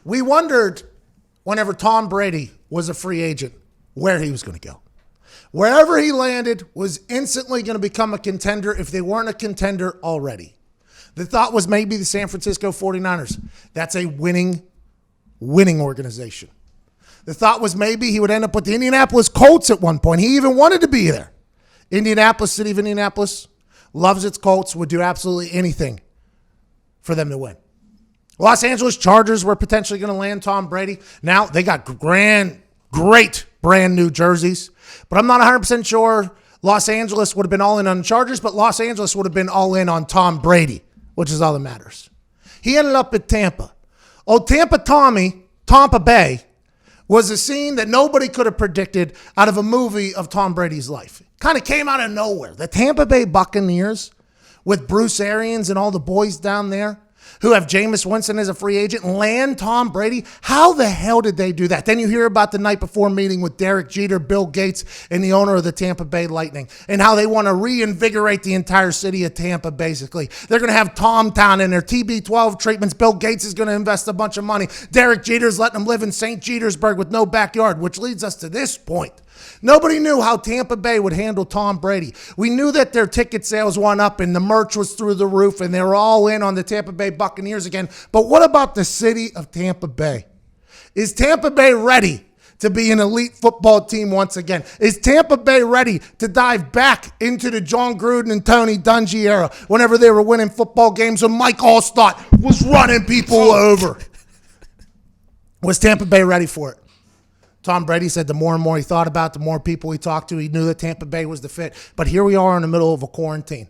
We wondered whenever Tom Brady was a free agent where he was going to go. Wherever he landed was instantly going to become a contender if they weren't a contender already. The thought was maybe the San Francisco 49ers. That's a winning organization. The thought was maybe he would end up with the Indianapolis Colts at one point. He even wanted to be there. Indianapolis, city of Indianapolis, loves its Colts, would do absolutely anything for them to win. Los Angeles Chargers were potentially going to land Tom Brady. Now they got great brand new jerseys, but I'm not 100% sure Los Angeles would have been all in on the Chargers, but Los Angeles would have been all in on Tom Brady, which is all that matters. He ended up at Tampa. Oh, Tampa Bay, was a scene that nobody could have predicted out of a movie of Tom Brady's life. Kind of came out of nowhere. The Tampa Bay Buccaneers with Bruce Arians and all the boys down there who have Jameis Winston as a free agent land Tom Brady. How the hell did they do that? Then you hear about the night before meeting with Derek Jeter, Bill Gates, and the owner of the Tampa Bay Lightning, and how they want to reinvigorate the entire city of Tampa, basically. They're going to have Tom Town in their TB12 treatments. Bill Gates is going to invest a bunch of money. Derek Jeter's letting them live in St. Petersburg with no backyard, which leads us to this point. Nobody knew how Tampa Bay would handle Tom Brady. We knew that their ticket sales went up and the merch was through the roof and they were all in on the Tampa Bay Buccaneers again. But what about the city of Tampa Bay? Is Tampa Bay ready to be an elite football team once again? Is Tampa Bay ready to dive back into the John Gruden and Tony Dungy era whenever they were winning football games and Mike Allstott was running people over? Was Tampa Bay ready for it? Tom Brady said the more and more he thought about it, the more people he talked to, he knew that Tampa Bay was the fit. But here we are in the middle of a quarantine.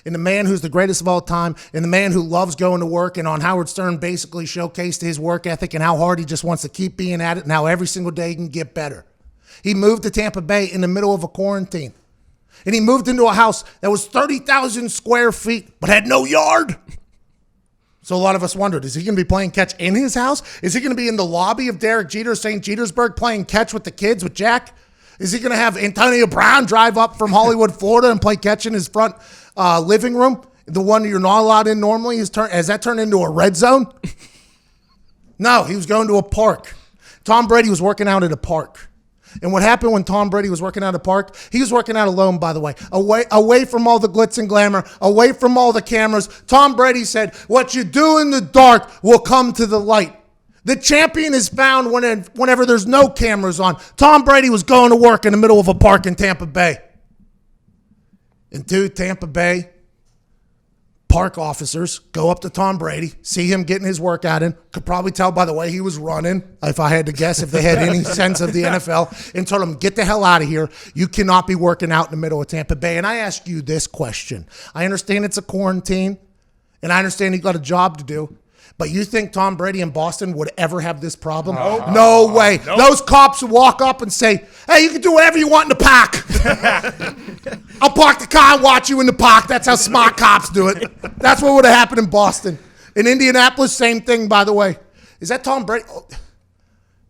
And the man who's the greatest of all time, and the man who loves going to work, and on Howard Stern basically showcased his work ethic and how hard he just wants to keep being at it and how every single day he can get better. He moved to Tampa Bay in the middle of a quarantine. And he moved into a house that was 30,000 square feet but had no yard. So a lot of us wondered, is he going to be playing catch in his house? Is he going to be in the lobby of Derek Jeter, St. Petersburg, playing catch with the kids, with Jack? Is he going to have Antonio Brown drive up from Hollywood, Florida, and play catch in his front living room? The one you're not allowed in normally? Has that turned into a red zone? No, he was going to a park. Tom Brady was working out at a park. And what happened when Tom Brady was working out at a park? He was working out alone, by the way, away from all the glitz and glamour, away from all the cameras. Tom Brady said, what you do in the dark will come to the light. The champion is found whenever there's no cameras on. Tom Brady was going to work in the middle of a park in Tampa Bay. And two Tampa Bay park officers go up to Tom Brady, see him getting his workout in, could probably tell by the way he was running, if I had to guess, if they had any sense of the NFL, and told him, get the hell out of here. You cannot be working out in the middle of Tampa Bay. And I ask you this question. I understand it's a quarantine, and I understand you got a job to do, but you think Tom Brady in Boston would ever have this problem? No way. Nope. Those cops would walk up and say, hey, you can do whatever you want in the park. I'll park the car and watch you in the park. That's how smart cops do it. That's what would have happened in Boston. In Indianapolis, same thing, by the way. Is that Tom Brady? Oh.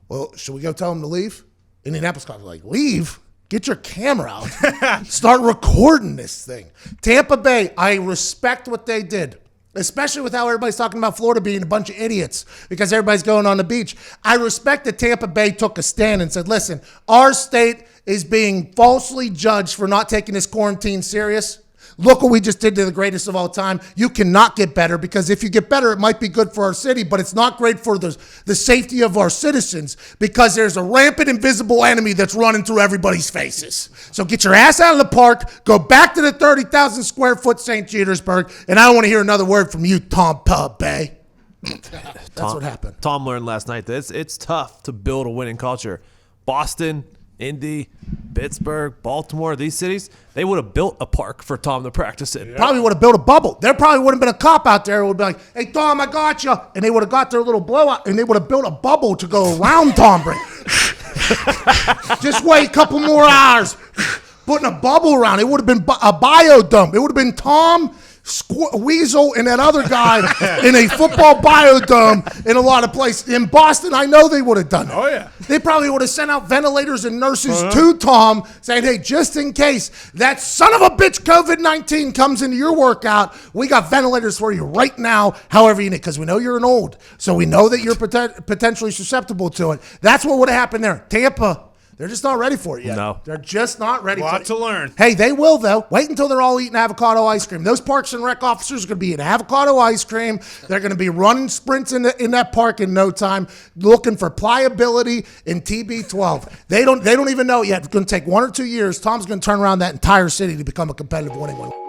Well, should we go tell him to leave? Indianapolis cops are like, leave? Get your camera out. Start recording this thing. Tampa Bay, I respect what they did. Especially with how everybody's talking about Florida being a bunch of idiots because everybody's going on the beach. I respect that Tampa Bay took a stand and said, listen, our state is being falsely judged for not taking this quarantine serious. Look what we just did to the greatest of all time. You cannot get better because if you get better, it might be good for our city, but it's not great for the safety of our citizens because there's a rampant invisible enemy that's running through everybody's faces. So get your ass out of the park, go back to the 30,000 square foot St. Petersburg, and I don't want to hear another word from you, Tampa Bay. That's what happened. Tom learned last night that it's tough to build a winning culture. Boston, Indy, Pittsburgh, Baltimore, these cities, they would have built a park for Tom to practice in. Yeah. Probably would have built a bubble. There probably would have been a cop out there who would be like, hey, Tom, I got you. And they would have got their little blowout, and they would have built a bubble to go around Tom Brady. Just wait a couple more hours. Putting a bubble around. It would have been a biodome. It would have been Tom Weasel and that other guy in a football biodome in a lot of places. In Boston, I know they would have done it. Oh, yeah. They probably would have sent out ventilators and nurses to Tom saying, hey, just in case that son of a bitch COVID-19 comes into your workout, we got ventilators for you right now, however you need, because we know you're an old, so we know that you're potentially susceptible to it. That's what would have happened there. Tampa, they're just not ready for it yet. No. They're just not ready for it. Lot to learn. Hey, they will, though. Wait until they're all eating avocado ice cream. Those Parks and Rec officers are going to be eating avocado ice cream. They're going to be running sprints in that park in no time, looking for pliability in TB12. They don't even know it yet. It's going to take 1 or 2 years. Tom's going to turn around that entire city to become a competitive winning one.